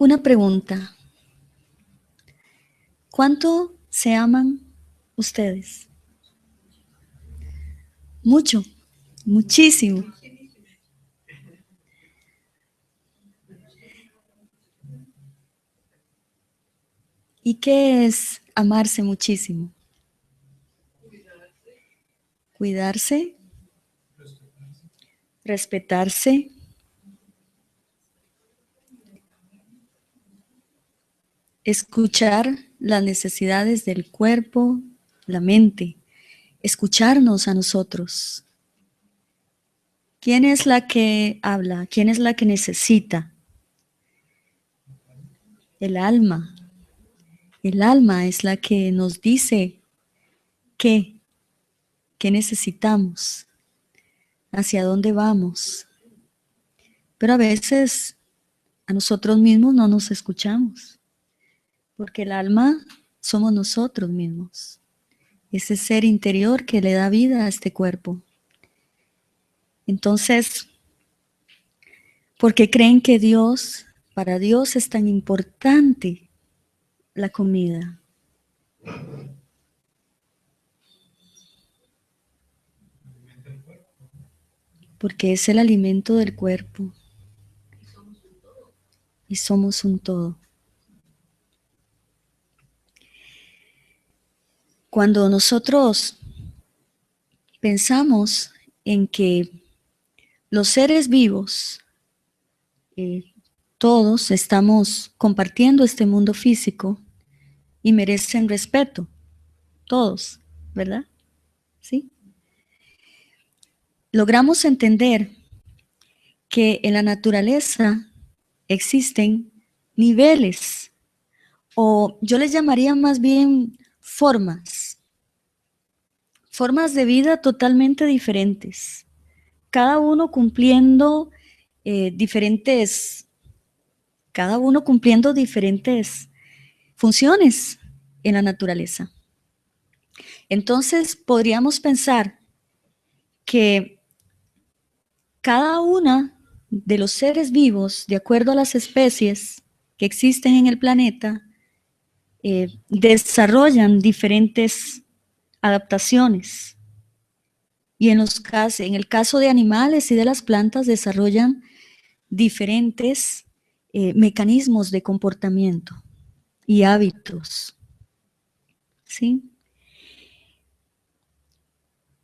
Una pregunta. ¿Cuánto se aman ustedes? Mucho, muchísimo. ¿Y qué es amarse muchísimo? Cuidarse, respetarse, escuchar las necesidades del cuerpo, la mente, escucharnos a nosotros. ¿Quién es la que habla? ¿Quién es la que necesita? El alma. El alma es la que nos dice qué necesitamos, hacia dónde vamos. Pero a veces a nosotros mismos no nos escuchamos, porque el alma somos nosotros mismos, ese ser interior que le da vida a este cuerpo. Entonces, ¿por qué creen que para Dios es tan importante la comida? Porque es el alimento del cuerpo. Y somos un todo. Cuando nosotros pensamos en que los seres vivos, todos estamos compartiendo este mundo físico y merecen respeto, todos, ¿verdad? ¿Sí? Logramos entender que en la naturaleza existen niveles, o yo les llamaría más bien formas de vida totalmente diferentes, cada uno cumpliendo diferentes funciones en la naturaleza. Entonces podríamos pensar que cada una de los seres vivos, de acuerdo a las especies que existen en el planeta, desarrollan diferentes adaptaciones. Y en el caso de animales y de las plantas, desarrollan diferentes mecanismos de comportamiento y hábitos. ¿Sí?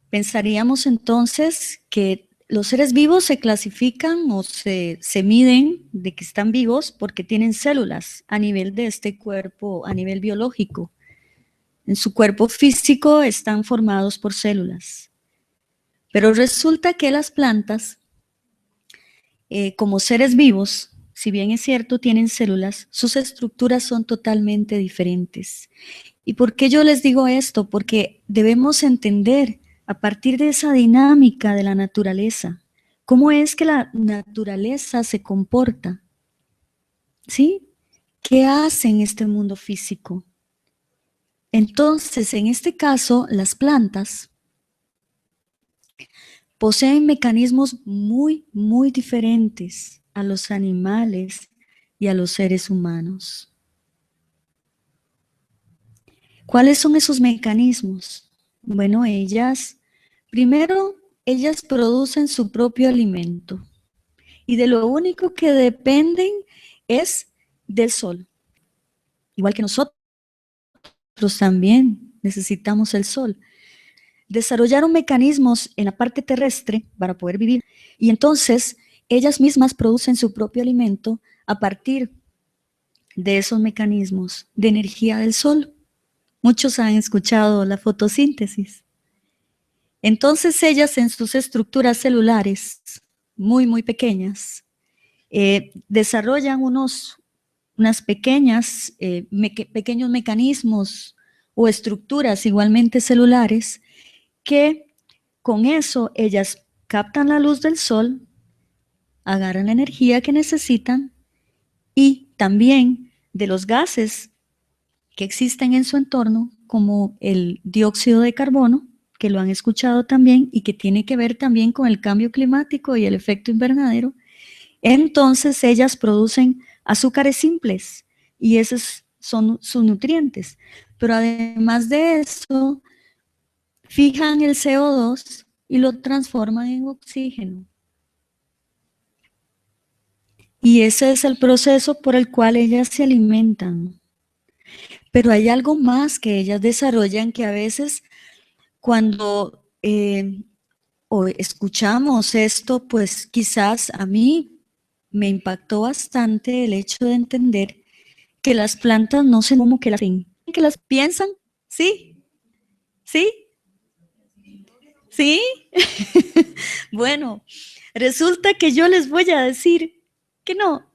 Pensaríamos entonces que los seres vivos se clasifican o se miden de que están vivos porque tienen células a nivel de este cuerpo, a nivel biológico. En su cuerpo físico están formados por células. Pero resulta que las plantas, como seres vivos, si bien es cierto, tienen células, sus estructuras son totalmente diferentes. ¿Y por qué yo les digo esto? Porque debemos entender a partir de esa dinámica de la naturaleza, cómo es que la naturaleza se comporta, ¿sí? ¿Qué hace en este mundo físico? Entonces, en este caso, las plantas poseen mecanismos muy, muy diferentes a los animales y a los seres humanos. ¿Cuáles son esos mecanismos? Bueno, primero, ellas producen su propio alimento y de lo único que dependen es del sol. Igual que nosotros también necesitamos el sol. Desarrollaron mecanismos en la parte terrestre para poder vivir y entonces ellas mismas producen su propio alimento a partir de esos mecanismos de energía del sol. Muchos han escuchado la fotosíntesis. Entonces ellas en sus estructuras celulares muy, muy pequeñas desarrollan unos pequeños mecanismos o estructuras igualmente celulares que con eso ellas captan la luz del sol, agarran la energía que necesitan y también de los gases que existen en su entorno, como el dióxido de carbono, que lo han escuchado también y que tiene que ver también con el cambio climático y el efecto invernadero. Entonces ellas producen azúcares simples, y esos son sus nutrientes. Pero además de eso, fijan el CO2 y lo transforman en oxígeno. Y ese es el proceso por el cual ellas se alimentan. Pero hay algo más que ellas desarrollan que a veces cuando o escuchamos esto, pues quizás a mí me impactó bastante el hecho de entender que las plantas no se como que las piensan, ¿sí? ¿Sí? ¿Sí? Bueno, resulta que yo les voy a decir que no,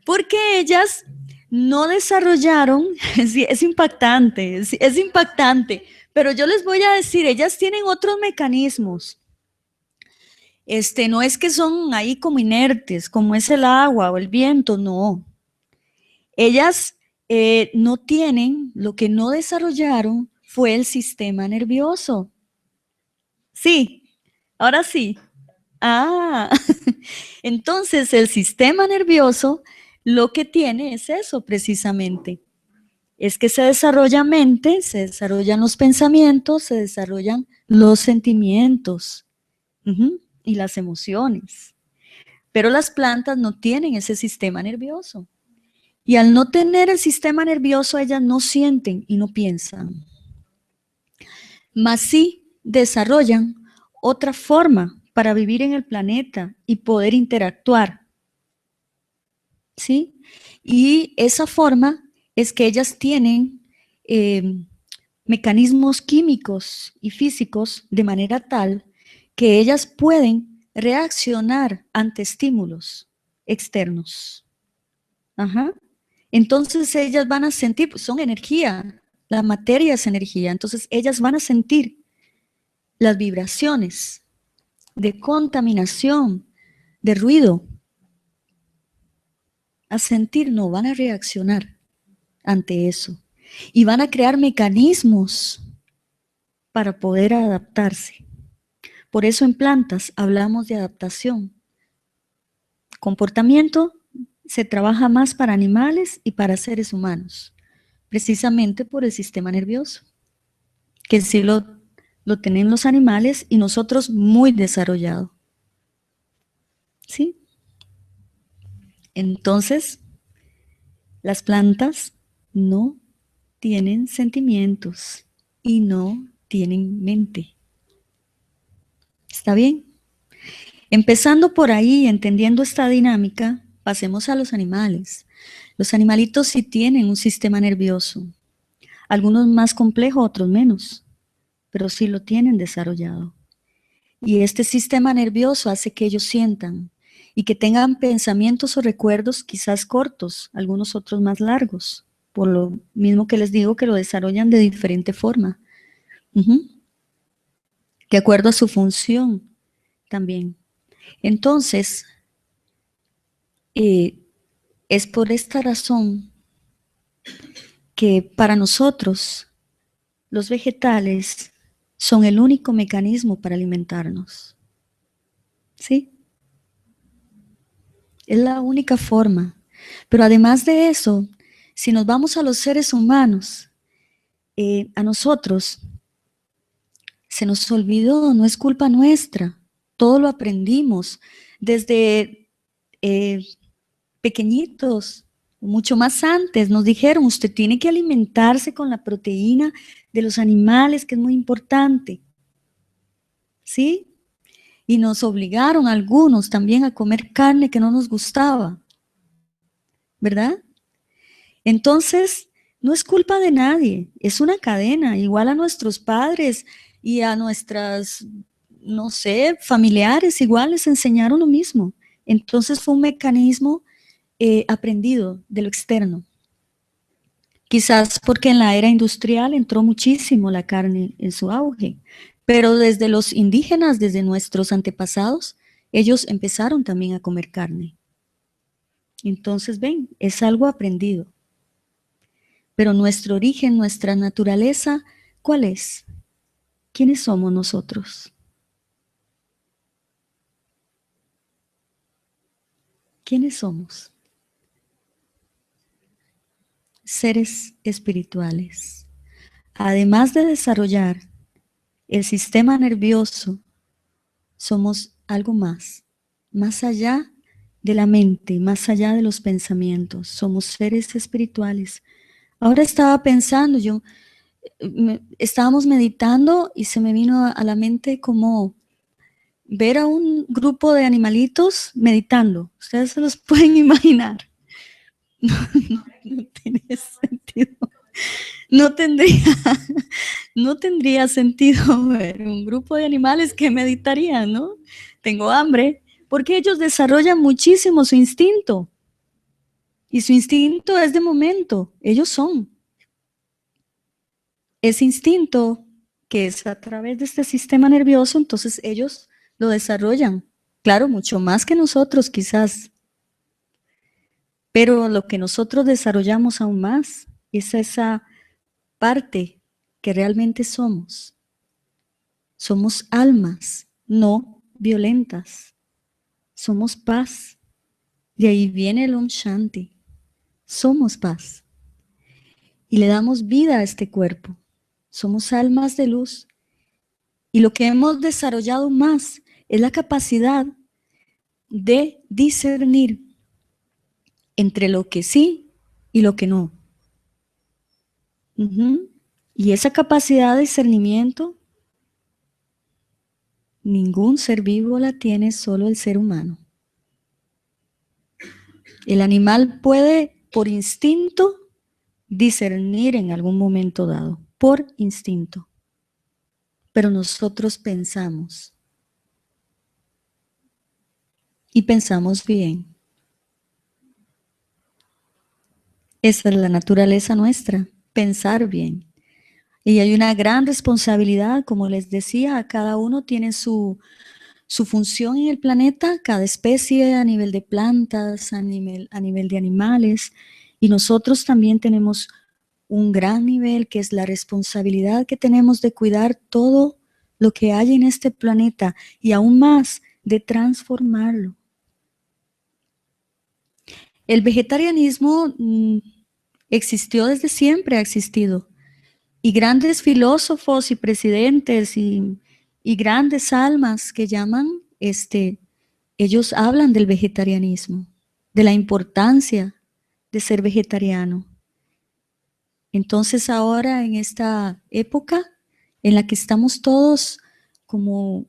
porque ellas no desarrollaron, es impactante, es impactante, pero yo les voy a decir, ellas tienen otros mecanismos. No es que son ahí como inertes, como es el agua o el viento, no. Ellas no tienen, lo que no desarrollaron fue el sistema nervioso. Sí, ahora sí. Ah, entonces el sistema nervioso lo que tiene es eso precisamente. Es que se desarrolla mente, se desarrollan los pensamientos, se desarrollan los sentimientos y las emociones. Pero las plantas no tienen ese sistema nervioso. Y al no tener el sistema nervioso, ellas no sienten y no piensan. Mas sí desarrollan otra forma para vivir en el planeta y poder interactuar. ¿Sí? Y esa forma es que ellas tienen mecanismos químicos y físicos de manera tal que ellas pueden reaccionar ante estímulos externos. Ajá. Entonces ellas van a sentir, pues son energía, la materia es energía, entonces ellas van a sentir las vibraciones de contaminación, de ruido, a sentir, no, van a reaccionar ante eso y van a crear mecanismos para poder adaptarse. Por eso en plantas hablamos de adaptación. Comportamiento se trabaja más para animales y para seres humanos, precisamente por el sistema nervioso, que sí lo tienen los animales y nosotros muy desarrollado. ¿Sí? Entonces, las plantas no tienen sentimientos y no tienen mente. ¿Está bien? Empezando por ahí, entendiendo esta dinámica, pasemos a los animales. Los animalitos sí tienen un sistema nervioso, algunos más complejos, otros menos, pero sí lo tienen desarrollado. Y este sistema nervioso hace que ellos sientan y que tengan pensamientos o recuerdos quizás cortos, algunos otros más largos, por lo mismo que les digo que lo desarrollan de diferente forma, de acuerdo a su función también. Entonces, es por esta razón que para nosotros los vegetales son el único mecanismo para alimentarnos. ¿Sí? Es la única forma. Pero además de eso, si nos vamos a los seres humanos, a nosotros se nos olvidó, no es culpa nuestra, todo lo aprendimos desde pequeñitos, mucho más antes, nos dijeron, usted tiene que alimentarse con la proteína de los animales, que es muy importante, ¿sí? Y nos obligaron algunos también a comer carne que no nos gustaba, ¿verdad? Entonces, no es culpa de nadie, es una cadena, igual a nuestros padres y a nuestras, no sé, familiares, igual les enseñaron lo mismo. Entonces fue un mecanismo aprendido de lo externo. Quizás porque en la era industrial entró muchísimo la carne en su auge, pero desde los indígenas, desde nuestros antepasados, ellos empezaron también a comer carne. Entonces, ven, es algo aprendido. Pero nuestro origen, nuestra naturaleza, ¿cuál es? ¿Quiénes somos nosotros? ¿quiénes somos? Seres espirituales. Además de desarrollar el sistema nervioso, somos algo más, más allá de la mente, más allá de los pensamientos. Somos seres espirituales. Ahora estaba pensando, estábamos meditando y se me vino a la mente como ver a un grupo de animalitos meditando. Ustedes se los pueden imaginar. No tiene sentido. No tendría, no tendría sentido ver un grupo de animales que meditarían, ¿no? Tengo hambre, porque ellos desarrollan muchísimo su instinto. Y su instinto es de momento, ellos son. Ese instinto que es a través de este sistema nervioso, entonces ellos lo desarrollan. Claro, mucho más que nosotros quizás. Pero lo que nosotros desarrollamos aún más es esa parte que realmente somos. Somos almas no violentas. Somos paz. De ahí viene el Om Shanti. Somos paz. Y le damos vida a este cuerpo. Somos almas de luz. Y lo que hemos desarrollado más es la capacidad de discernir entre lo que sí y lo que no. Y esa capacidad de discernimiento, ningún ser vivo la tiene, solo el ser humano. El animal puede, por instinto, discernir en algún momento dado, por instinto. Pero nosotros pensamos. Y pensamos bien. Esa es la naturaleza nuestra, pensar bien. Y hay una gran responsabilidad, como les decía, cada uno tiene su función en el planeta, cada especie a nivel de plantas, a nivel de animales, y nosotros también tenemos un gran nivel que es la responsabilidad que tenemos de cuidar todo lo que hay en este planeta y aún más de transformarlo. El vegetarianismo existió desde siempre, ha existido. Y grandes filósofos y presidentes y grandes almas que llaman, ellos hablan del vegetarianismo, de la importancia de ser vegetariano. Entonces ahora en esta época en la que estamos todos como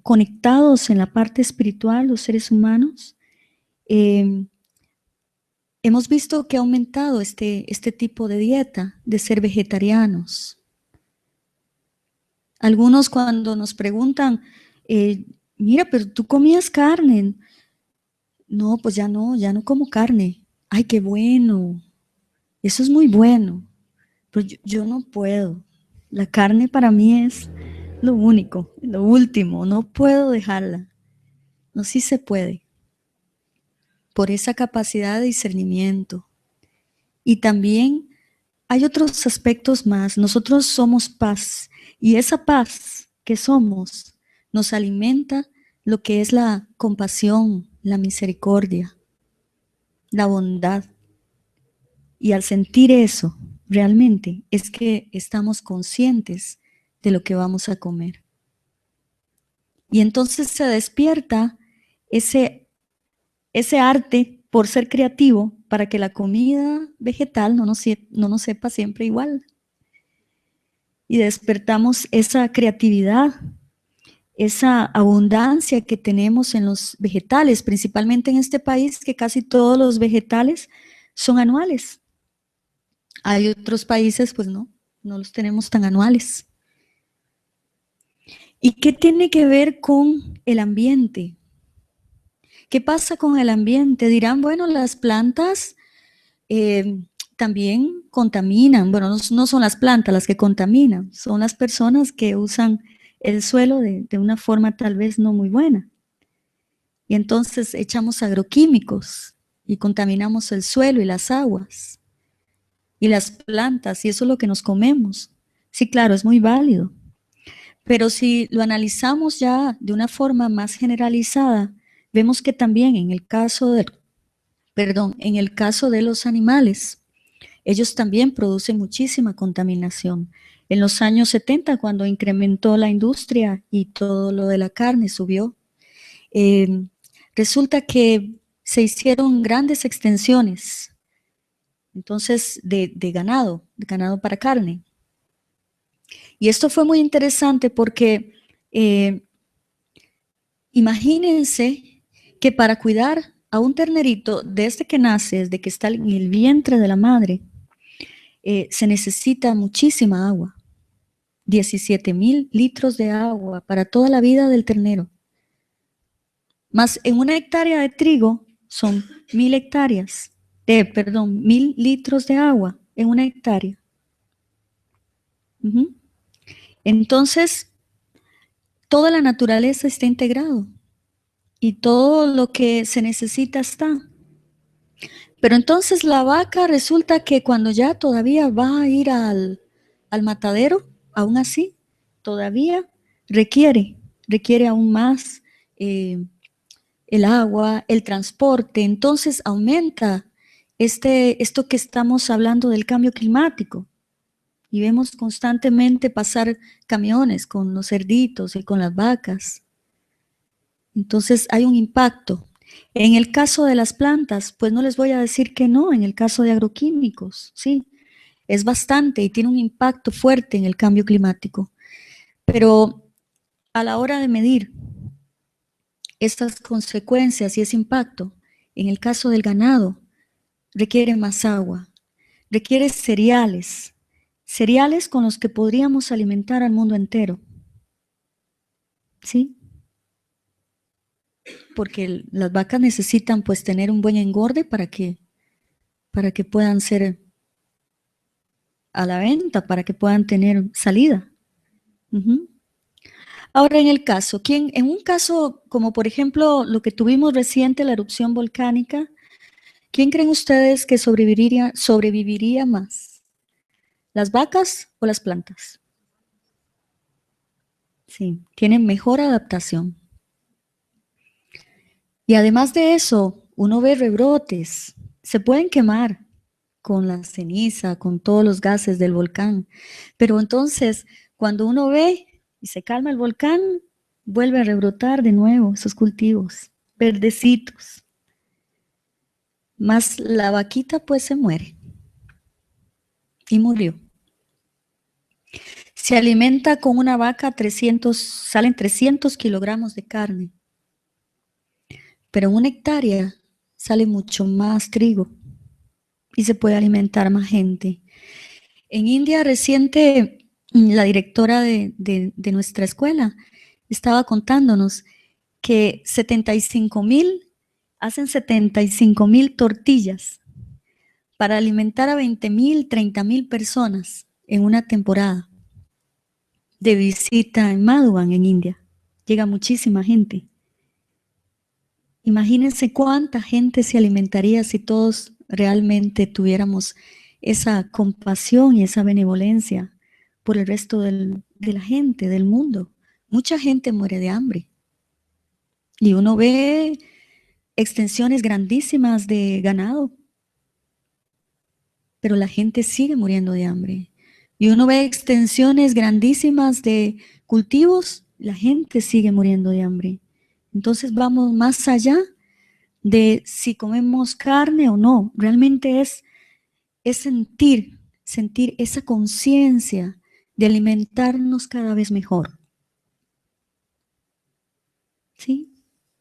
conectados en la parte espiritual, los seres humanos, hemos visto que ha aumentado este tipo de dieta, de ser vegetarianos. Algunos cuando nos preguntan, mira, pero tú comías carne. No, pues ya no como carne. Ay, qué bueno. Eso es muy bueno. Pero yo no puedo. La carne para mí es lo único, lo último. No puedo dejarla. No, sí se puede. Por esa capacidad de discernimiento. Y también hay otros aspectos más. Nosotros somos paz. Y esa paz que somos nos alimenta lo que es la compasión, la misericordia, la bondad. Y al sentir eso, realmente es que estamos conscientes de lo que vamos a comer. Y entonces se despierta ese arte por ser creativo para que la comida vegetal no nos sepa siempre igual. Y despertamos esa creatividad, esa abundancia que tenemos en los vegetales, principalmente en este país que casi todos los vegetales son anuales. Hay otros países, pues no los tenemos tan anuales. ¿Y qué tiene que ver con el ambiente? ¿Qué pasa con el ambiente? Dirán, bueno, las plantas también contaminan. Bueno, no son las plantas las que contaminan, son las personas que usan el suelo de una forma tal vez no muy buena. Y entonces echamos agroquímicos y contaminamos el suelo y las aguas y las plantas, y eso es lo que nos comemos. Sí, claro, es muy válido. Pero si lo analizamos ya de una forma más generalizada, vemos que también en el caso perdón, en el caso de los animales, ellos también producen muchísima contaminación. En los años 70, cuando incrementó la industria y todo lo de la carne subió, resulta que se hicieron grandes extensiones, entonces, de ganado para carne. Y esto fue muy interesante porque imagínense que para cuidar a un ternerito desde que nace, desde que está en el vientre de la madre, se necesita muchísima agua. 17,000 litros de agua para toda la vida del ternero. Más en una hectárea de trigo son 1,000 hectáreas, 1,000 litros de agua en una hectárea. Entonces, toda la naturaleza está integrado y todo lo que se necesita está. Pero entonces la vaca resulta que cuando ya todavía va a ir al matadero, aún así, todavía requiere aún más el agua, el transporte. Entonces aumenta esto que estamos hablando del cambio climático. Y vemos constantemente pasar camiones con los cerditos y con las vacas. Entonces hay un impacto. En el caso de las plantas, pues no les voy a decir que no, en el caso de agroquímicos, sí, es bastante y tiene un impacto fuerte en el cambio climático. Pero a la hora de medir estas consecuencias y ese impacto, en el caso del ganado, requiere más agua, requiere cereales con los que podríamos alimentar al mundo entero, ¿sí? Porque las vacas necesitan pues tener un buen engorde para que puedan ser a la venta, para que puedan tener salida. Ahora en un caso como por ejemplo lo que tuvimos reciente, la erupción volcánica, ¿quién creen ustedes que sobreviviría más? ¿Las vacas o las plantas? Sí, tienen mejor adaptación. Y además de eso, uno ve rebrotes, se pueden quemar con la ceniza, con todos los gases del volcán, pero entonces cuando uno ve y se calma el volcán, vuelve a rebrotar de nuevo esos cultivos, verdecitos. Más la vaquita pues se muere y murió. Se alimenta con una vaca salen 300 kilogramos de carne, pero en una hectárea sale mucho más trigo y se puede alimentar más gente. En India reciente, la directora de nuestra escuela estaba contándonos que hacen 75,000 tortillas para alimentar a 20,000, 30,000 personas en una temporada de visita en Madhuban, en India. Llega muchísima gente. Imagínense cuánta gente se alimentaría si todos realmente tuviéramos esa compasión y esa benevolencia por el resto de la gente, del mundo. Mucha gente muere de hambre. Y uno ve extensiones grandísimas de ganado, pero la gente sigue muriendo de hambre. Y uno ve extensiones grandísimas de cultivos, la gente sigue muriendo de hambre. Entonces vamos más allá de si comemos carne o no. Realmente es sentir esa conciencia de alimentarnos cada vez mejor. ¿Sí?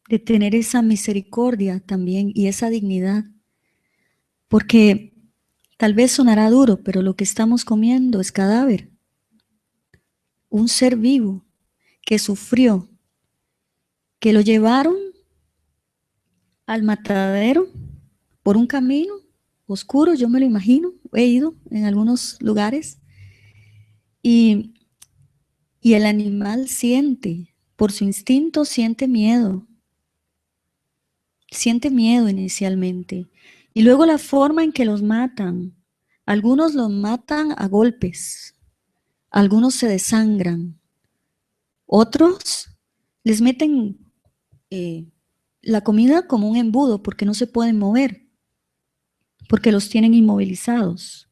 De tener esa misericordia también y esa dignidad. Porque tal vez sonará duro, pero lo que estamos comiendo es cadáver. Un ser vivo que sufrió, que lo llevaron al matadero por un camino oscuro, yo me lo imagino, he ido en algunos lugares, y el animal siente, por su instinto siente miedo inicialmente, y luego la forma en que los matan. Algunos los matan a golpes, algunos se desangran, otros les meten la comida como un embudo porque no se pueden mover. porque los tienen inmovilizados.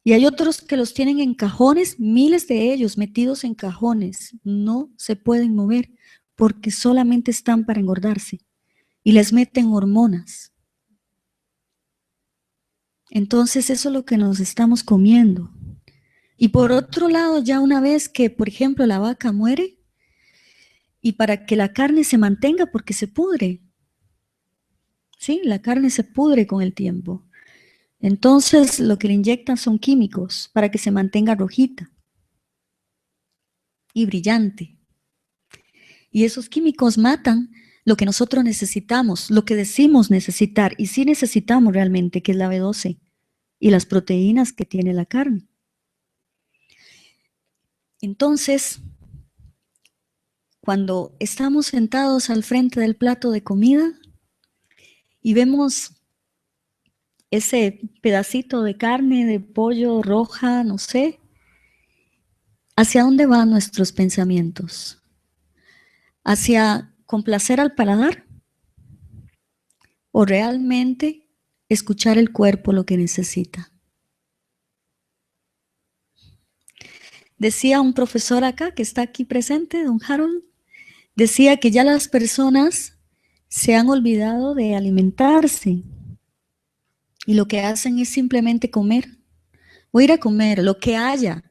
Y hay otros que los tienen en cajones, miles de ellos metidos en cajones, no se pueden mover porque solamente están para engordarse y les meten hormonas. Entonces eso es lo que nos estamos comiendo. Y por otro lado, ya una vez que, por ejemplo, la vaca muere, y para que la carne se mantenga, porque se pudre, ¿sí? La carne se pudre con el tiempo. Entonces lo que le inyectan son químicos para que se mantenga rojita y brillante. Y esos químicos matan lo que nosotros necesitamos, lo que decimos necesitar, y sí necesitamos realmente, que es la B12 y las proteínas que tiene la carne. Entonces, cuando estamos sentados al frente del plato de comida y vemos ese pedacito de carne, de pollo roja, no sé, ¿hacia dónde van nuestros pensamientos? ¿Hacia complacer al paladar? ¿O realmente escuchar el cuerpo lo que necesita? Decía un profesor acá, que está aquí presente, don Harold, decía que ya las personas se han olvidado de alimentarse y lo que hacen es simplemente comer. Voy a ir a comer lo que haya,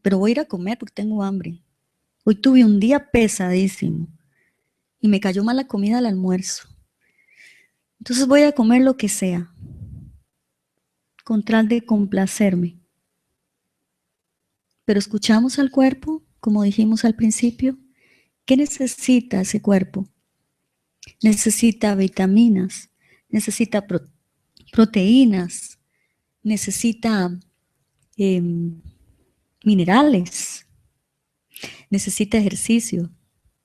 pero voy a ir a comer porque tengo hambre. Hoy tuve un día pesadísimo y me cayó mal la comida al almuerzo. Entonces voy a comer lo que sea, con tal de complacerme. Pero escuchamos al cuerpo, como dijimos al principio. ¿Qué necesita ese cuerpo? Necesita vitaminas, necesita proteínas, necesita minerales, necesita ejercicio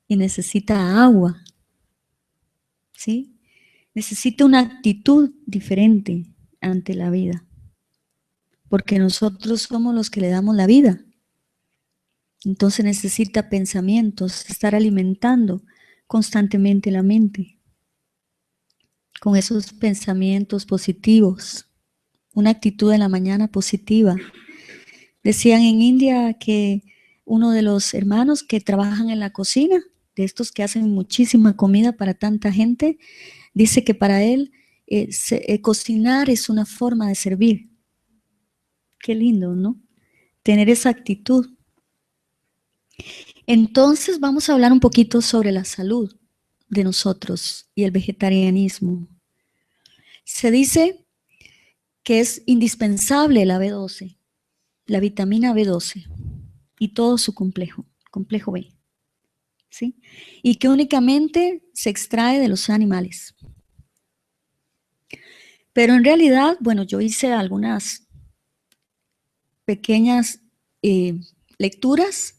y necesita agua, ¿sí? Necesita una actitud diferente ante la vida, porque nosotros somos los que le damos la vida. Entonces necesita pensamientos, estar alimentando constantemente la mente con esos pensamientos positivos, una actitud en la mañana positiva. Decían en India que uno de los hermanos que trabajan en la cocina, de estos que hacen muchísima comida para tanta gente, dice que para él cocinar es una forma de servir. Qué lindo, ¿no? Tener esa actitud. Entonces vamos a hablar un poquito sobre la salud de nosotros y el vegetarianismo. Se dice que es indispensable la B12, la vitamina B12 y todo su complejo B, ¿sí? Y que únicamente se extrae de los animales. Pero en realidad, bueno, yo hice algunas pequeñas lecturas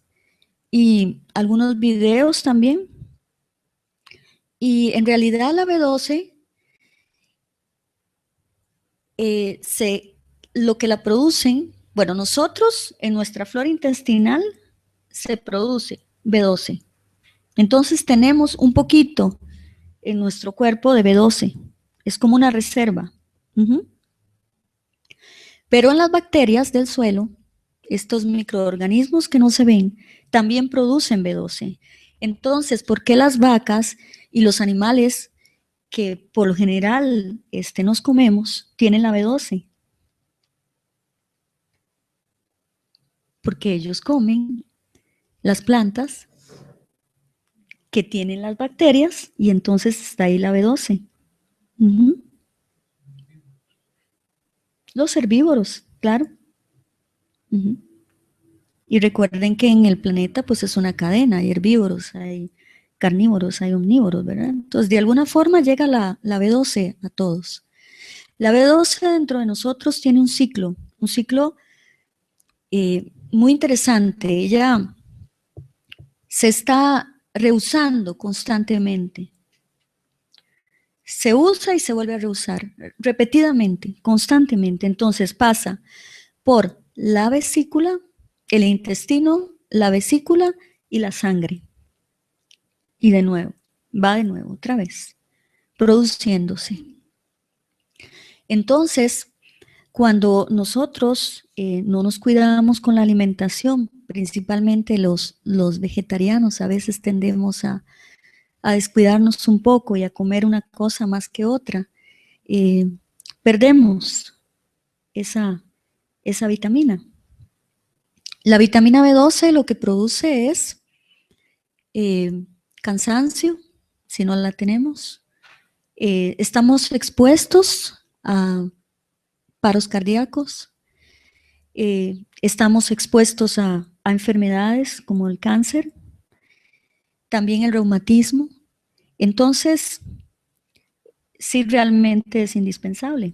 y algunos videos también. Y en realidad la B12 lo que la producen, bueno, nosotros en nuestra flora intestinal se produce B12. Entonces tenemos un poquito en nuestro cuerpo de B12. Es como una reserva. Pero en las bacterias del suelo, estos microorganismos que no se ven, también producen B12. Entonces, ¿por qué las vacas y los animales que por lo general nos comemos tienen la B12? Porque ellos comen las plantas que tienen las bacterias y entonces está ahí la B12. Los herbívoros, claro. Y recuerden que en el planeta pues es una cadena, hay herbívoros, hay carnívoros, hay omnívoros, ¿verdad? Entonces de alguna forma llega la B12 a todos. La B12 dentro de nosotros tiene un ciclo muy interesante. Ella se está reusando constantemente. Se usa y se vuelve a reusar repetidamente, constantemente. Entonces pasa por la vesícula, el intestino, la vesícula y la sangre. Y de nuevo, va de nuevo, otra vez, produciéndose. Entonces, cuando nosotros no nos cuidamos con la alimentación, principalmente los vegetarianos, a veces tendemos a descuidarnos un poco y a comer una cosa más que otra, perdemos esa vitamina. La vitamina B12 lo que produce es cansancio, si no la tenemos. Estamos expuestos a paros cardíacos, estamos expuestos a enfermedades como el cáncer, también el reumatismo. Entonces, sí realmente es indispensable.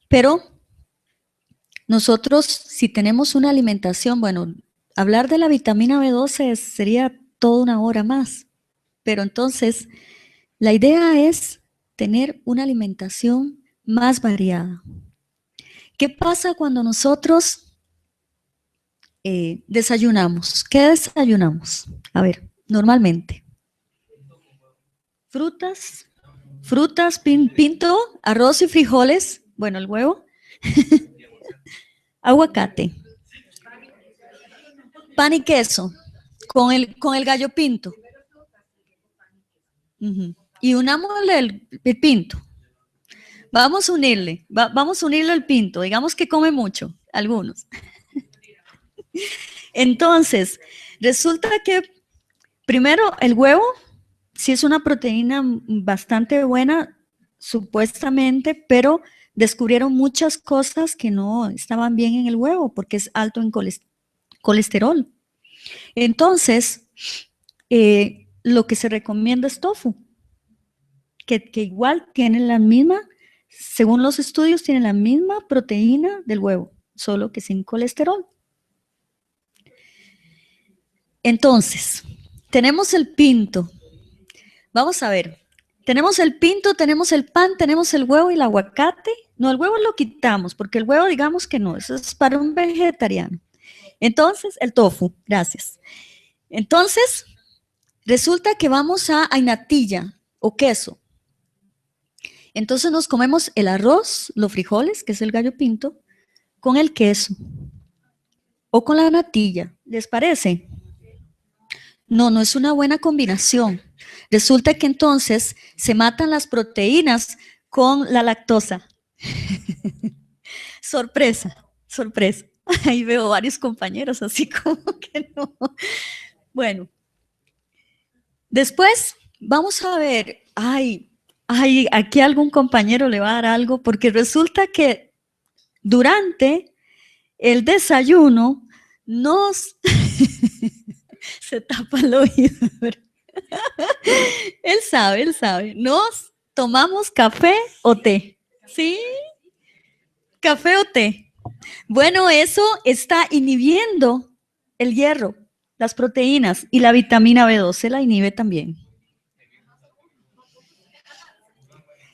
Pero nosotros, si tenemos una alimentación, bueno, hablar de la vitamina B12 sería toda una hora más, pero entonces la idea es tener una alimentación más variada. ¿Qué pasa cuando nosotros desayunamos? ¿Qué desayunamos? A ver, normalmente. Frutas, pinto, arroz y frijoles, bueno, el huevo, aguacate, pan y queso, con el gallo pinto. Y unámosle el pinto. Vamos a unirle el pinto. Digamos que come mucho, algunos. Entonces, resulta que primero el huevo, sí es una proteína bastante buena, supuestamente, pero descubrieron muchas cosas que no estaban bien en el huevo porque es alto en colesterol. Entonces, lo que se recomienda es tofu, que igual tiene la misma, según los estudios, tiene la misma proteína del huevo, solo que sin colesterol. Entonces, tenemos el pinto. Vamos a ver. Tenemos el pinto, tenemos el pan, tenemos el huevo y el aguacate. No, el huevo lo quitamos, porque el huevo digamos que no, eso es para un vegetariano. Entonces, el tofu, gracias. Entonces, resulta que vamos a natilla o queso. Entonces nos comemos el arroz, los frijoles, que es el gallo pinto, con el queso o con la natilla. ¿Les parece? No, no es una buena combinación. Resulta que entonces se matan las proteínas con la lactosa. Sorpresa, sorpresa. Ahí veo varios compañeros así como que no. Bueno, después vamos a ver, aquí algún compañero le va a dar algo, porque resulta que durante el desayuno nos se tapa el oído. Él sabe. Nos tomamos café o té. ¿Sí? Café o té. Bueno, eso está inhibiendo el hierro, las proteínas y la vitamina B12 la inhibe también.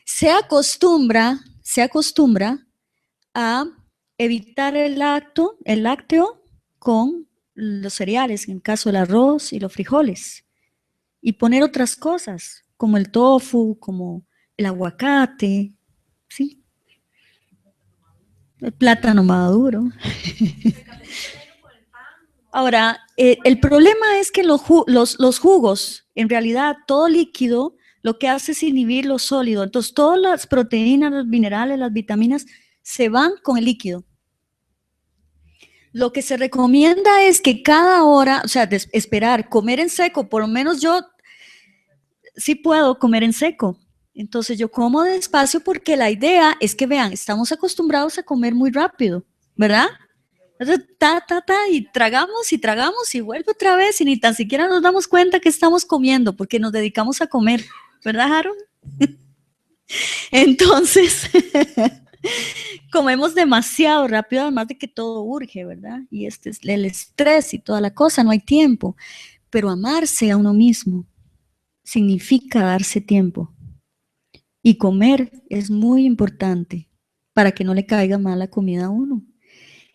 Se acostumbra a evitar el lácteo con los cereales, en el caso del arroz y los frijoles, y poner otras cosas, como el tofu, como el aguacate, ¿sí? El plátano maduro. Ahora, el problema es que los jugos, en realidad todo líquido, lo que hace es inhibir lo sólido. Entonces, todas las proteínas, los minerales, las vitaminas, se van con el líquido. Lo que se recomienda es que cada hora, o sea, esperar, comer en seco, por lo menos yo sí puedo comer en seco. Entonces yo como despacio porque la idea es que vean, estamos acostumbrados a comer muy rápido, ¿verdad? Entonces, y tragamos y vuelve otra vez y ni tan siquiera nos damos cuenta que estamos comiendo porque nos dedicamos a comer, ¿verdad, Harold? Entonces, comemos demasiado rápido, además de que todo urge, ¿verdad? Y este es el estrés y toda la cosa, no hay tiempo. Pero amarse a uno mismo significa darse tiempo. Y comer es muy importante para que no le caiga mal la comida a uno.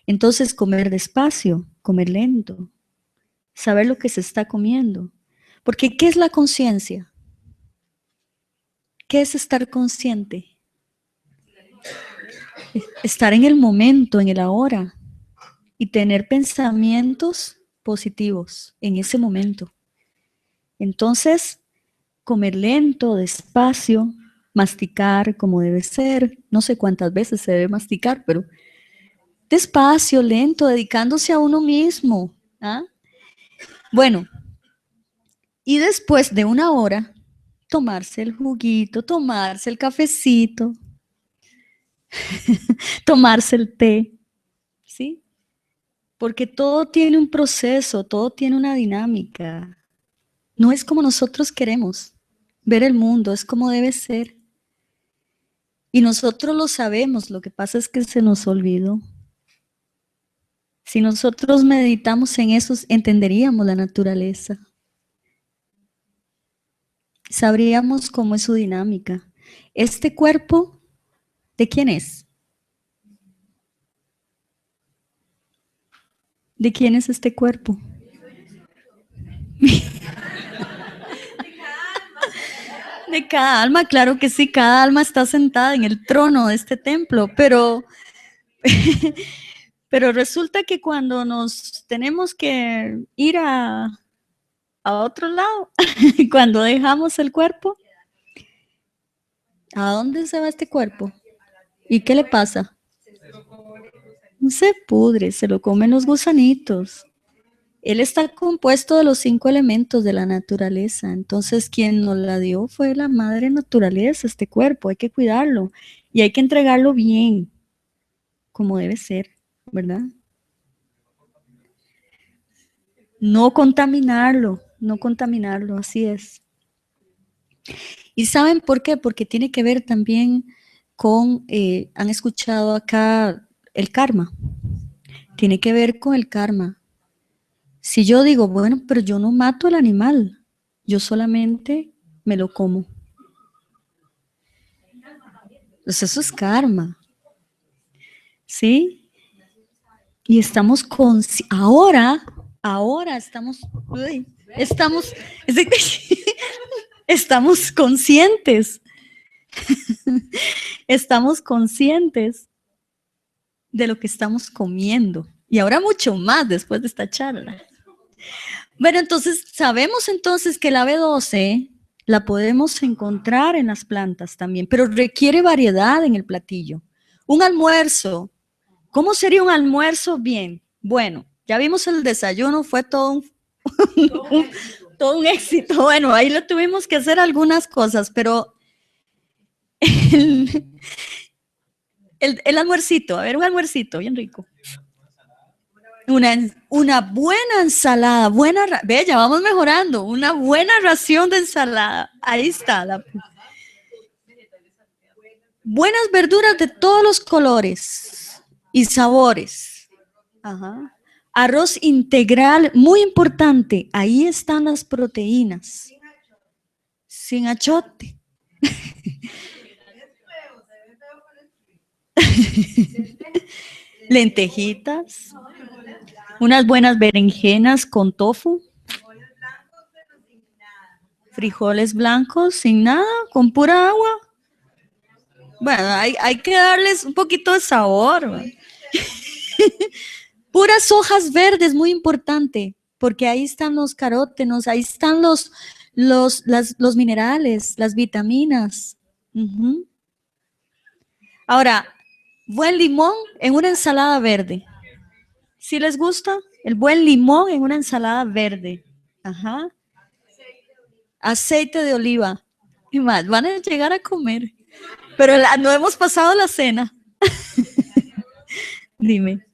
Entonces, comer despacio, comer lento, saber lo que se está comiendo. Porque, ¿qué es la conciencia? ¿Qué es estar consciente? estar en el momento, en el ahora, y tener pensamientos positivos en ese momento. Entonces, comer lento, despacio, masticar como debe ser. No sé cuántas veces se debe masticar, pero despacio, lento, dedicándose a uno mismo. ¿Ah? Bueno, y después de una hora, tomarse el juguito, tomarse el cafecito, tomarse el té, ¿sí? Porque todo tiene un proceso, todo tiene una dinámica. No es como nosotros queremos ver el mundo, es como debe ser. Y nosotros lo sabemos, lo que pasa es que se nos olvidó. Si nosotros meditamos en eso, entenderíamos la naturaleza. Sabríamos cómo es su dinámica. Este cuerpo, ¿de quién es? ¿De quién es este cuerpo? De cada alma, claro que sí, cada alma está sentada en el trono de este templo, pero resulta que cuando nos tenemos que ir a otro lado, cuando dejamos el cuerpo, ¿a dónde se va este cuerpo? ¿Y qué le pasa? Se pudre, se lo comen los gusanitos. Él está compuesto de los 5 elementos de la naturaleza. Entonces, quien nos la dio fue la madre naturaleza, este cuerpo. Hay que cuidarlo y hay que entregarlo bien, como debe ser, ¿verdad? No contaminarlo, no contaminarlo, así es. ¿Y saben por qué? Porque tiene que ver también con, han escuchado acá el karma. Tiene que ver con el karma. Si yo digo, bueno, pero yo no mato al animal, yo solamente me lo como. Pues eso es karma, ¿sí? Y estamos ahora estamos, estamos, estamos conscientes, estamos conscientes de lo que estamos comiendo. Y ahora mucho más después de esta charla. Bueno, entonces sabemos entonces que la B12 la podemos encontrar en las plantas también, pero requiere variedad en el platillo. Un almuerzo, ¿cómo sería un almuerzo bien? Bueno, ya vimos el desayuno, fue todo un éxito. Bueno, ahí le tuvimos que hacer algunas cosas, pero el, el almuercito, a ver, un almuercito bien rico. Una buena ensalada, ve, ya vamos mejorando, una buena ración de ensalada. Ahí está. Buenas verduras de todos los colores y sabores. Ajá. Arroz integral, muy importante. Ahí están las proteínas. Sin achote. Lentejitas. Unas buenas berenjenas con tofu. Frijoles blancos sin nada, con pura agua. Bueno, hay que darles un poquito de sabor. Puras hojas verdes, muy importante, porque ahí están los carótenos, ahí están los minerales, las vitaminas. Uh-huh. Ahora, buen limón en una ensalada verde. ¿Sí les gusta? El buen limón en una ensalada verde. Ajá. Aceite de oliva. Y más, van a llegar a comer. Pero no hemos pasado la cena. Dime.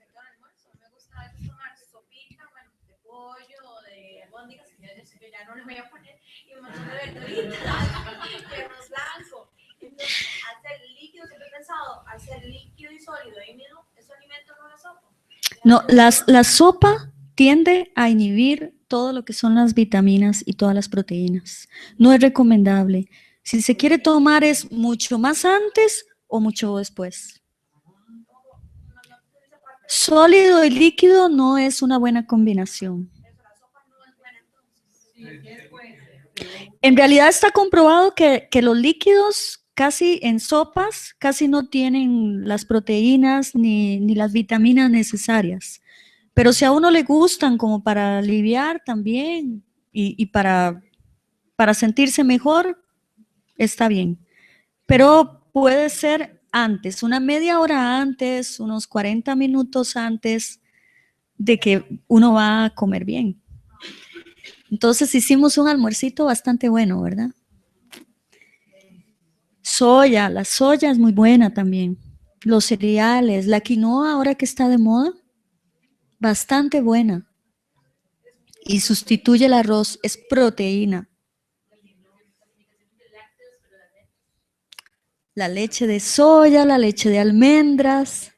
No, la sopa tiende a inhibir todo lo que son las vitaminas y todas las proteínas. No es recomendable. Si se quiere tomar es mucho más antes o mucho después. Sólido y líquido no es una buena combinación. En realidad está comprobado que los líquidos casi en sopas, casi no tienen las proteínas ni las vitaminas necesarias. Pero si a uno le gustan como para aliviar también y para sentirse mejor, está bien. Pero puede ser antes, una media hora antes, unos 40 minutos antes de que uno va a comer bien. Entonces hicimos un almuercito bastante bueno, ¿verdad? Soya, la soya es muy buena también. Los cereales, la quinoa ahora que está de moda, bastante buena. Y sustituye el arroz, es proteína. La leche de soya, la leche de almendras,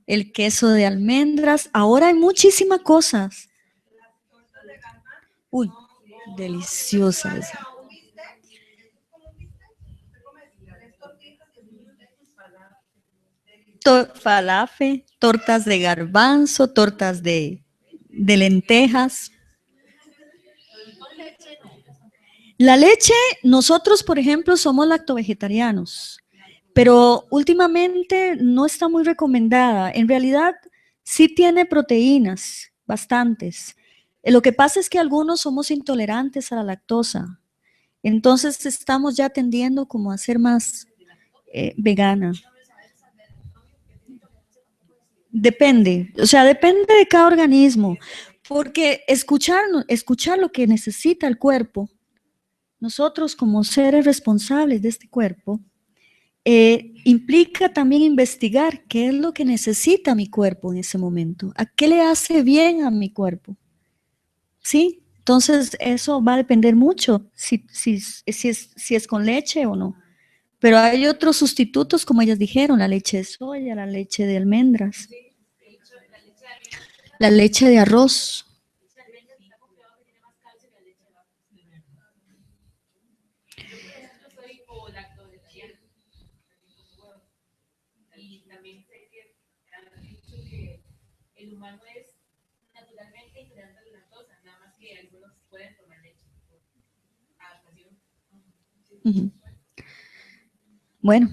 el queso de almendras. Ahora hay muchísimas cosas. Uy, deliciosa esa. Falafel, tortas de garbanzo, tortas de lentejas. La leche, nosotros, por ejemplo, somos lactovegetarianos, pero últimamente no está muy recomendada. En realidad, sí tiene proteínas, bastantes. Lo que pasa es que algunos somos intolerantes a la lactosa. Entonces estamos ya tendiendo como a ser más vegana. Depende, o sea, depende de cada organismo, porque escuchar lo que necesita el cuerpo, nosotros como seres responsables de este cuerpo, implica también investigar qué es lo que necesita mi cuerpo en ese momento, a qué le hace bien a mi cuerpo, ¿sí? Entonces eso va a depender mucho si es con leche o no. Pero hay otros sustitutos, como ellas dijeron, la leche de soya, la leche de almendras, la leche de arroz. Ujú. Bueno,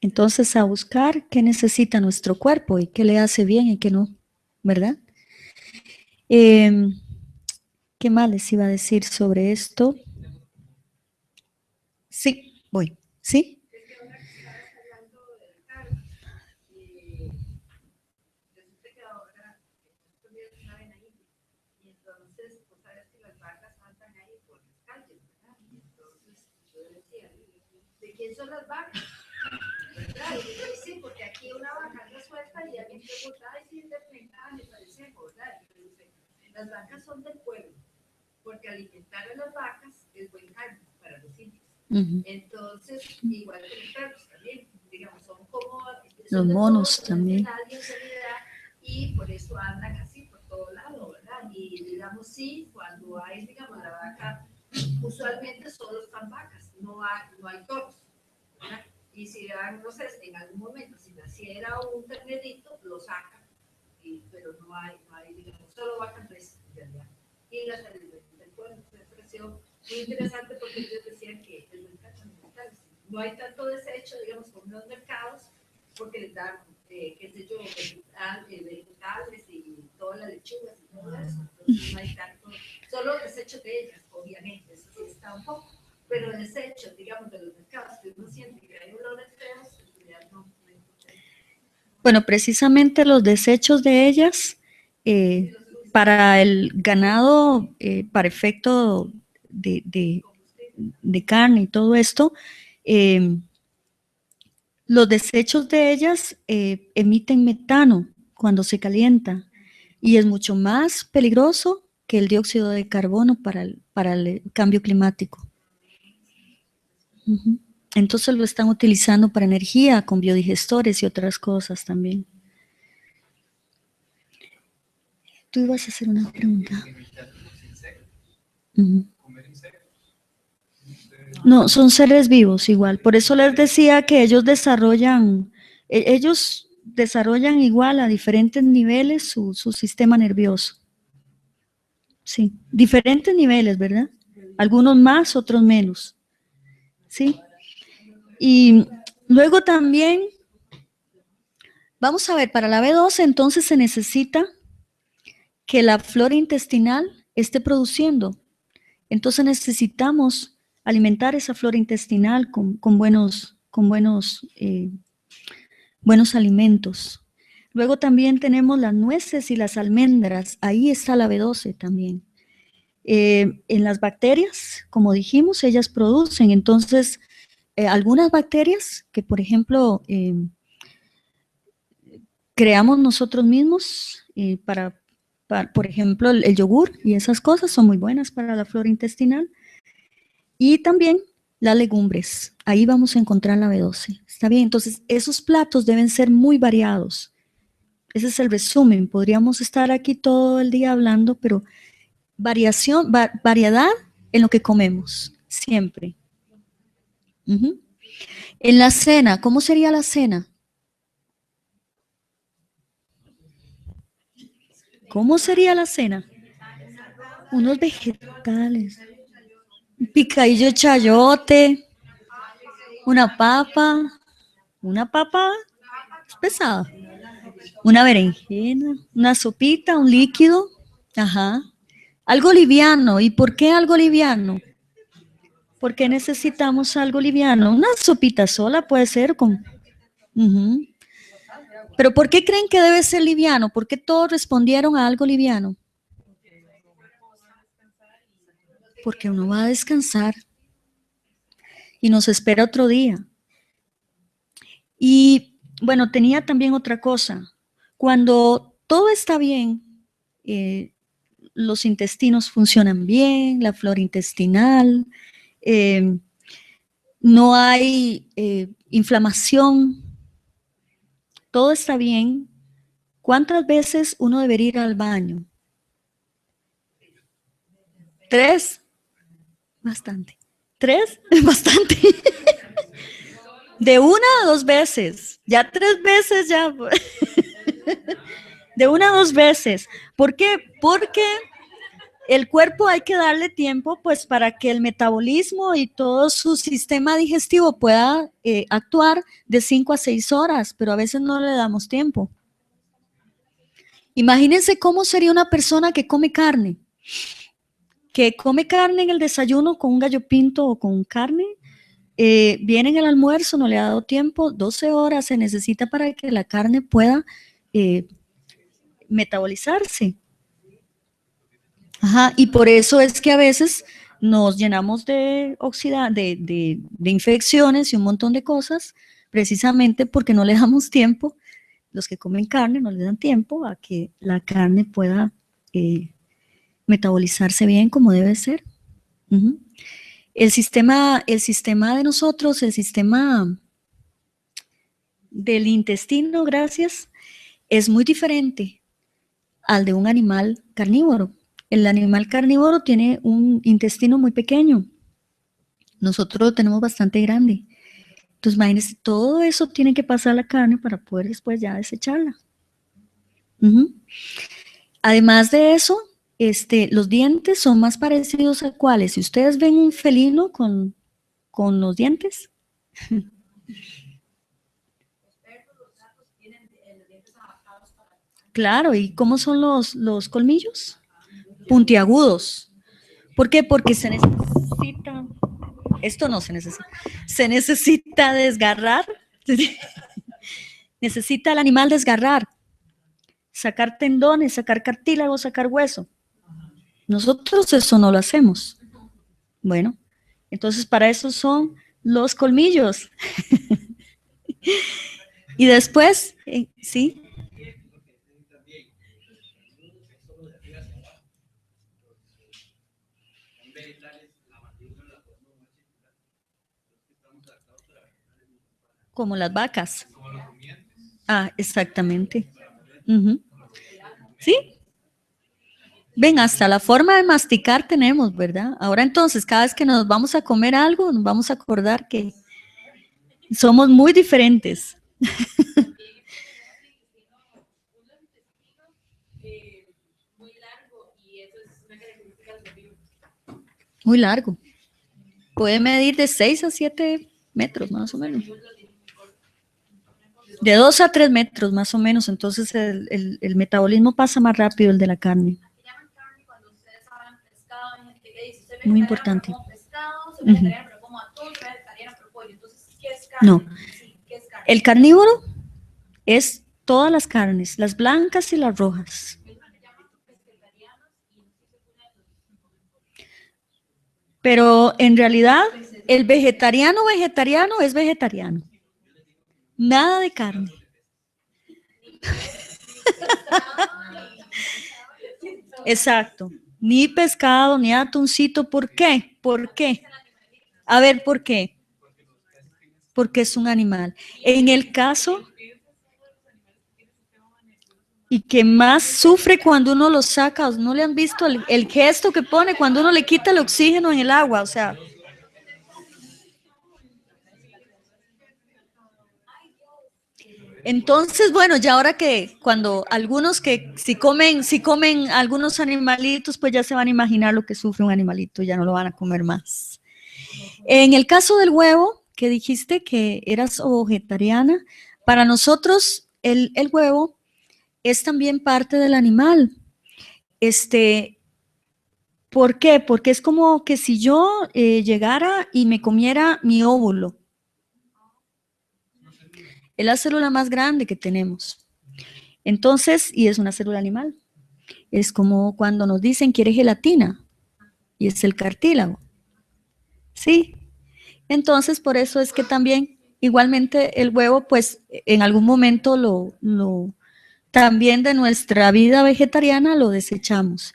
entonces a buscar qué necesita nuestro cuerpo y qué le hace bien y qué no, ¿verdad? ¿Qué más les iba a decir sobre esto? Sí, voy. ¿Sí? ¿De quién son las vacas? Sí, porque aquí una vaca anda suelta y alguien pregunta, ay, sí, es de Flencada, me parece, ¿verdad? Las vacas son del pueblo, porque alimentar a las vacas es buen carne para los indios. Entonces, igual que los perros también, digamos, son como los monos también. Y por eso andan así por todo lado, ¿verdad? Y digamos, sí, cuando hay, digamos, la vaca, usualmente solo están vacas, no hay toros, ¿verdad? Y si dan, no sé, en algún momento, si naciera un ternerito, lo sacan, pero no hay, digamos, solo vacas presas, en realidad. Y las alimentan del pueblo, me pareció muy interesante porque ellos decían que el mercado no hay tanto desecho, digamos, como en los mercados, porque les dan, qué sé yo, vegetales y todas las lechugas y todo eso. Entonces no hay tanto, solo desechos de ellas, obviamente, eso sí está un poco, pero desechos, digamos, de los mercados, que uno siente que hay olores feos, en realidad no. Bueno, precisamente los desechos de ellas, para el ganado, para efecto de carne y todo esto, los desechos de ellas emiten metano cuando se calienta y es mucho más peligroso que el dióxido de carbono para el cambio climático. Entonces lo están utilizando para energía con biodigestores y otras cosas también. Tú ibas a hacer una pregunta. No, son seres vivos igual. Por eso les decía que ellos desarrollan igual a diferentes niveles su sistema nervioso. Sí, diferentes niveles, ¿verdad? Algunos más, otros menos. Sí. Y luego también, vamos a ver, para la B12 entonces se necesita que la flora intestinal esté produciendo. Entonces necesitamos alimentar esa flora intestinal con buenos alimentos. Luego también tenemos las nueces y las almendras, ahí está la B12 también. En las bacterias, como dijimos, ellas producen, entonces algunas bacterias que, por ejemplo, creamos nosotros mismos por ejemplo, el yogur y esas cosas son muy buenas para la flora intestinal. Y también las legumbres, ahí vamos a encontrar la B12. Está bien, entonces esos platos deben ser muy variados. Ese es el resumen. Podríamos estar aquí todo el día hablando, pero variedad en lo que comemos, siempre. Uh-huh. En la cena, ¿cómo sería la cena? ¿Cómo sería la cena? Unos vegetales, un picadillo de chayote, una papa es pesada, una berenjena, una sopita, un líquido, ajá, algo liviano. ¿Y por qué algo liviano? ¿Por qué necesitamos algo liviano? Una sopita sola puede ser con... Uh-huh. Pero ¿por qué creen que debe ser liviano? ¿Por qué todos respondieron a algo liviano? Porque uno va a descansar y nos espera otro día. Y bueno, tenía también otra cosa. Cuando todo está bien, los intestinos funcionan bien, la flora intestinal, no hay inflamación, todo está bien. ¿Cuántas veces uno debería ir al baño? 3, bastante. 3, bastante. De 1 a 2 veces, ya 3 veces ya. De 1 a 2 veces. ¿Por qué? Porque el cuerpo hay que darle tiempo pues para que el metabolismo y todo su sistema digestivo pueda actuar de 5 a 6 horas, pero a veces no le damos tiempo. Imagínense cómo sería una persona que come carne en el desayuno con un gallo pinto o con carne, viene en el almuerzo, no le ha dado tiempo, 12 horas se necesita para que la carne pueda metabolizarse. Ajá, y por eso es que a veces nos llenamos de infecciones y un montón de cosas, precisamente porque no le damos tiempo, los que comen carne no le dan tiempo a que la carne pueda metabolizarse bien como debe ser. Uh-huh. El sistema de nosotros, el sistema del intestino, gracias, es muy diferente al de un animal carnívoro. El animal carnívoro tiene un intestino muy pequeño. Nosotros lo tenemos bastante grande. Entonces, imagínense, todo eso tiene que pasar a la carne para poder después ya desecharla. Uh-huh. Además de eso, los dientes son más parecidos a cuáles. Si ustedes ven un felino con los dientes. Claro, ¿y cómo son los colmillos? Puntiagudos. ¿Por qué? Porque se necesita, esto no se necesita, se necesita desgarrar, necesita el animal desgarrar, sacar tendones, sacar cartílago, sacar hueso. Nosotros eso no lo hacemos. Bueno, entonces para eso son los colmillos. Y después, sí. Como las vacas. Ah, exactamente. Uh-huh. ¿Sí? Ven, hasta la forma de masticar tenemos, ¿verdad? Ahora entonces, cada vez que nos vamos a comer algo, nos vamos a acordar que somos muy diferentes. Muy largo. Puede medir de 6 a 7 metros más o menos. De 2 a 3 metros más o menos, entonces el metabolismo pasa más rápido el de la carne. Muy importante. No, el carnívoro es todas las carnes, las blancas y las rojas. Pero en realidad el vegetariano es vegetariano. Nada de carne. Exacto. Ni pescado, ni atuncito. ¿Por qué? ¿Por qué? A ver, ¿por qué? Porque es un animal. En el caso, y que más sufre cuando uno lo saca, ¿no le han visto el gesto que pone cuando uno le quita el oxígeno en el agua? O sea, entonces, bueno, ya ahora que cuando algunos que si comen algunos animalitos, pues ya se van a imaginar lo que sufre un animalito, ya no lo van a comer más. En el caso del huevo, que dijiste que eras vegetariana, para nosotros el huevo es también parte del animal. ¿Por qué? Porque es como que si yo llegara y me comiera mi óvulo, es la célula más grande que tenemos. Entonces, y es una célula animal. Es como cuando nos dicen quiere gelatina, y es el cartílago. Sí. Entonces, por eso es que también, igualmente, el huevo, pues, en algún momento también de nuestra vida vegetariana lo desechamos.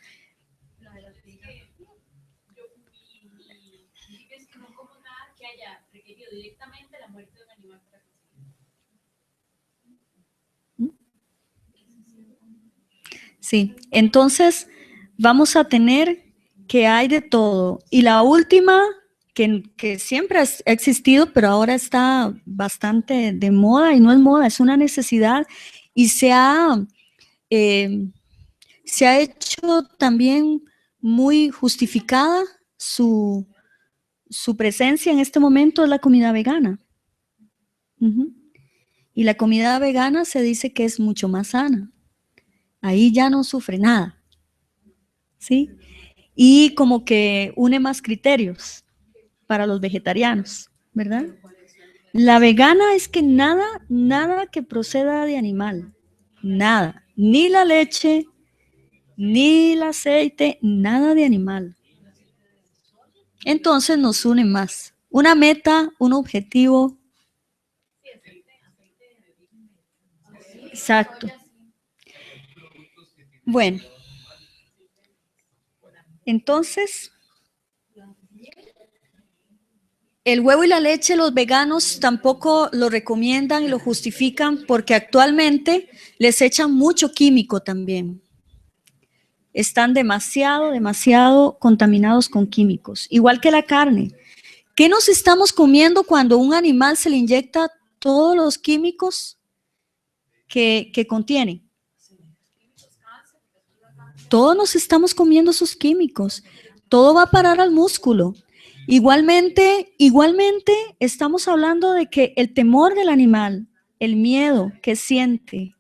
Sí, entonces vamos a tener que hay de todo. Y la última, que siempre ha existido, pero ahora está bastante de moda, y no es moda, es una necesidad, y se ha hecho también muy justificada su presencia en este momento, es la comida vegana. Y la comida vegana se dice que es mucho más sana. Ahí ya no sufre nada. ¿Sí? Y como que une más criterios para los vegetarianos, ¿verdad? La vegana es que nada que proceda de animal, nada, ni la leche, ni el aceite, nada de animal. Entonces nos une más. Una meta, un objetivo. Exacto. Bueno, entonces, el huevo y la leche los veganos tampoco lo recomiendan y lo justifican porque actualmente les echan mucho químico también. Están demasiado contaminados con químicos, igual que la carne. ¿Qué nos estamos comiendo cuando un animal se le inyecta todos los químicos que contiene? Todos nos estamos comiendo esos químicos. Todo va a parar al músculo. Igualmente estamos hablando de que el temor del animal, el miedo que siente,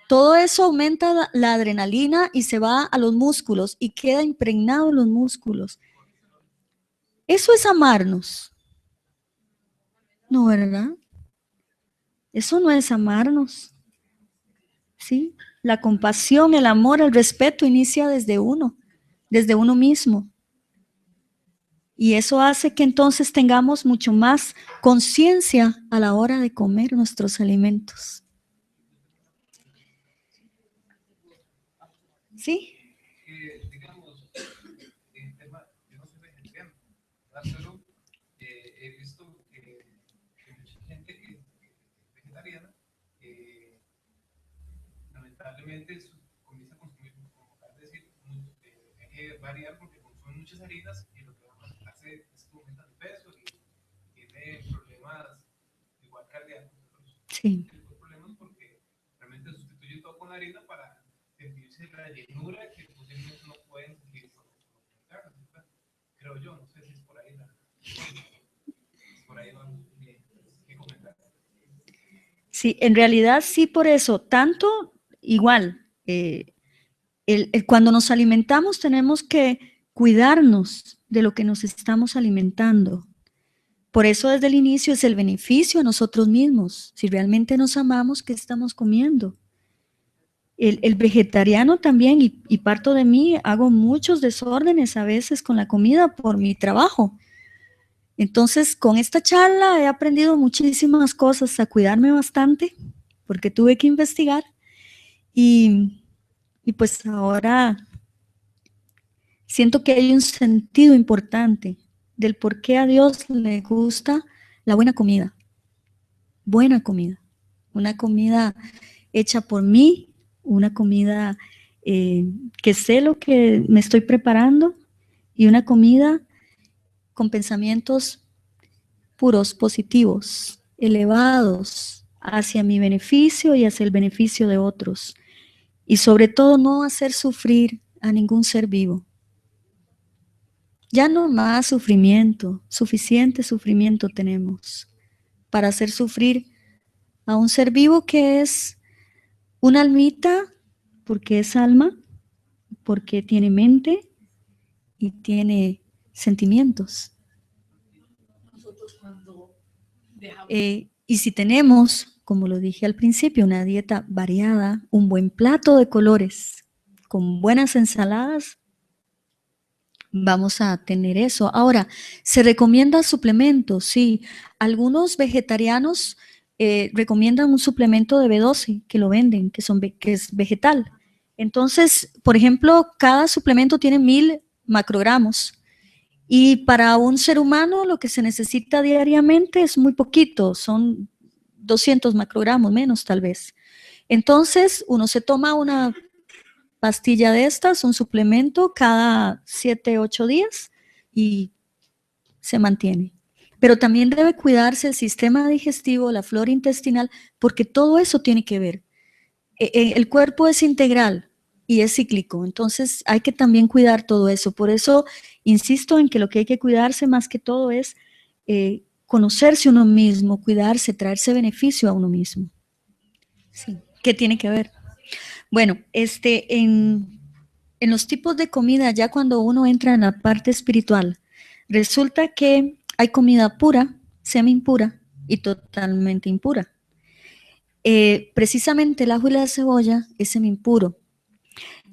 todo eso aumenta la adrenalina y se va a los músculos y queda impregnado en los músculos. Eso es amarnos. No, ¿verdad? Eso no es amarnos. ¿Sí? La compasión, el amor, el respeto inicia desde uno mismo. Y eso hace que entonces tengamos mucho más conciencia a la hora de comer nuestros alimentos. ¿Sí? Digamos, en tema, yo no soy vegetariano, pero he visto que mucha gente que es vegetariana, lamentablemente comienza a consumir, como acabas de decir, hay que variar porque consumen muchas harinas y lo que hace es que aumenta de peso y tiene problemas igual cardíacos. Sí. Problemas porque realmente sustituye todo con la harina para sentirse la llenura que posiblemente no pueden sentir con carne, creo yo, no sé si es por ahí va bien. Sí, en realidad sí, por eso, tanto igual, cuando nos alimentamos tenemos que cuidarnos de lo que nos estamos alimentando. Por eso desde el inicio es el beneficio a nosotros mismos. Si realmente nos amamos, ¿qué estamos comiendo? El vegetariano también, y parto de mí, hago muchos desórdenes a veces con la comida por mi trabajo. Entonces, con esta charla he aprendido muchísimas cosas, a cuidarme bastante, porque tuve que investigar y pues ahora siento que hay un sentido importante del por qué a Dios le gusta la buena comida, una comida hecha por mí, una comida que sé lo que me estoy preparando y una comida con pensamientos puros, positivos, elevados hacia mi beneficio y hacia el beneficio de otros. Y sobre todo no hacer sufrir a ningún ser vivo. Ya no más sufrimiento, suficiente sufrimiento tenemos para hacer sufrir a un ser vivo que es una almita, porque es alma, porque tiene mente y tiene sentimientos. Nosotros cuando dejamos... Y si tenemos, como lo dije al principio, una dieta variada, un buen plato de colores, con buenas ensaladas, vamos a tener eso. Ahora, se recomienda suplementos, sí. Algunos vegetarianos recomiendan un suplemento de B12 que lo venden, que es vegetal. Entonces, por ejemplo, cada suplemento tiene 1000 macrogramos. Y para un ser humano lo que se necesita diariamente es muy poquito, son 200 macrogramos menos tal vez. Entonces, uno se toma una pastilla de estas, un suplemento cada 7, 8 días y se mantiene. Pero también debe cuidarse el sistema digestivo, la flora intestinal, porque todo eso tiene que ver. El cuerpo es integral y es cíclico, entonces hay que también cuidar todo eso. Por eso insisto en que lo que hay que cuidarse más que todo es conocerse uno mismo, cuidarse, traerse beneficio a uno mismo. Sí, ¿qué tiene que ver? Bueno, en los tipos de comida, ya cuando uno entra en la parte espiritual, resulta que hay comida pura, semi-impura y totalmente impura. Precisamente el ajo y la cebolla es semi-impuro.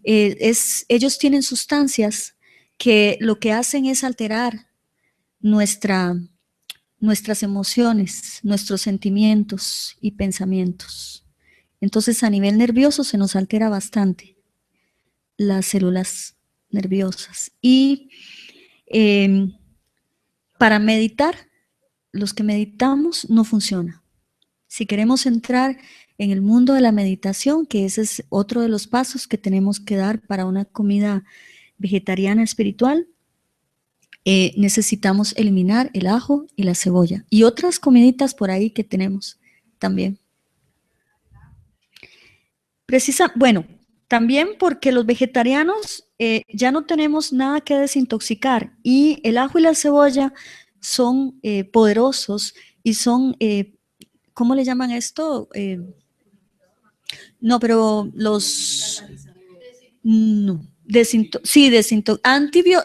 Ellos tienen sustancias que lo que hacen es alterar nuestras emociones, nuestros sentimientos y pensamientos. Entonces a nivel nervioso se nos altera bastante las células nerviosas. Y para meditar, los que meditamos no funciona. Si queremos entrar en el mundo de la meditación, que ese es otro de los pasos que tenemos que dar para una comida vegetariana espiritual, necesitamos eliminar el ajo y la cebolla y otras comiditas por ahí que tenemos también. Bueno, también porque los vegetarianos ya no tenemos nada que desintoxicar y el ajo y la cebolla son poderosos y son, ¿cómo le llaman esto? No, pero los... No,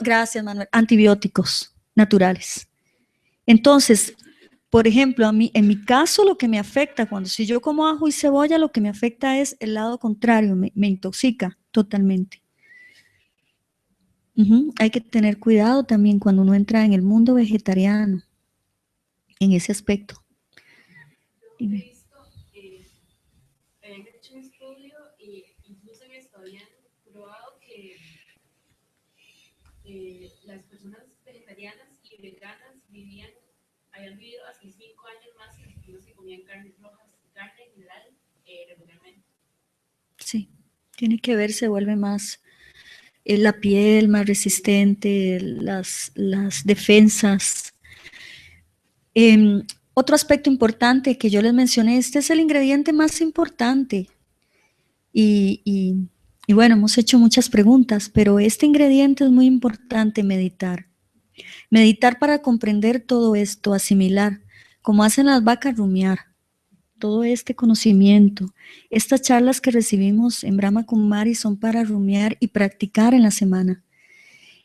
gracias Manuel, antibióticos naturales. Entonces, por ejemplo, en mi caso lo que me afecta, si yo como ajo y cebolla, lo que me afecta es el lado contrario, me intoxica totalmente. Hay que tener cuidado también cuando uno entra en el mundo vegetariano, en ese aspecto. Dime. Habían hecho un estudio y incluso en esto habían probado que las personas vegetarianas y veganas habían vivido hasta 5 años más que los que comían carnes rojas, carne en general, regularmente. Sí, tiene que ver, se vuelve más la piel más resistente, las defensas. Otro aspecto importante que yo les mencioné, este es el ingrediente más importante. Y bueno, hemos hecho muchas preguntas, pero este ingrediente es muy importante, meditar. Meditar para comprender todo esto, asimilar, como hacen las vacas, rumiar. todo este conocimiento. Estas charlas que recibimos en Brahma Kumari son para rumiar y practicar en la semana.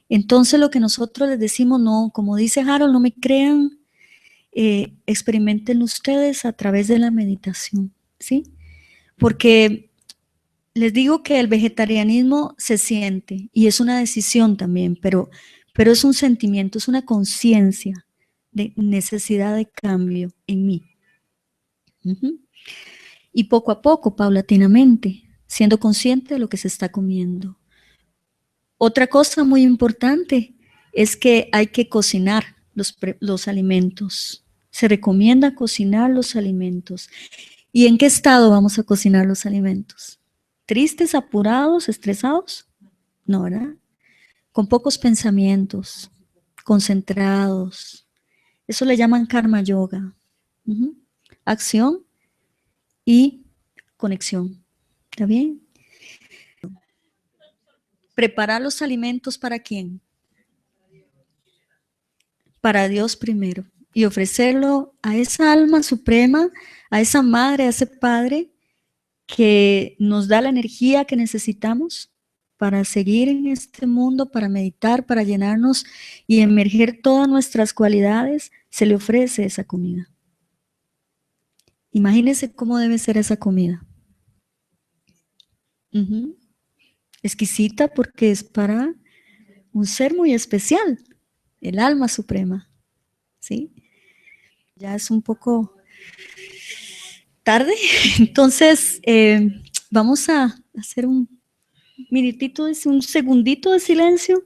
Entonces lo que nosotros les decimos, no, como dice Harold, no me crean, experimenten ustedes a través de la meditación, ¿sí? Porque les digo que el vegetarianismo se siente y es una decisión también, pero es un sentimiento, es una conciencia de necesidad de cambio en mí. Y poco a poco, paulatinamente, siendo consciente de lo que se está comiendo. Otra cosa muy importante es que hay que cocinar los alimentos. Se recomienda cocinar los alimentos. ¿Y en qué estado vamos a cocinar los alimentos? ¿Tristes, apurados, estresados? No, ¿verdad? Con pocos pensamientos, concentrados. Eso le llaman karma yoga. Acción y conexión. ¿Está bien? Preparar los alimentos ¿para quién? Para Dios primero. Y ofrecerlo a esa alma suprema, a esa madre, a ese padre que nos da la energía que necesitamos para seguir en este mundo, para meditar, para llenarnos y emerger todas nuestras cualidades. Se le ofrece esa comida. Imagínense cómo debe ser esa comida. Exquisita porque es para un ser muy especial, el alma suprema, ¿sí? Ya es un poco tarde, entonces vamos a hacer un minutito, un segundito de silencio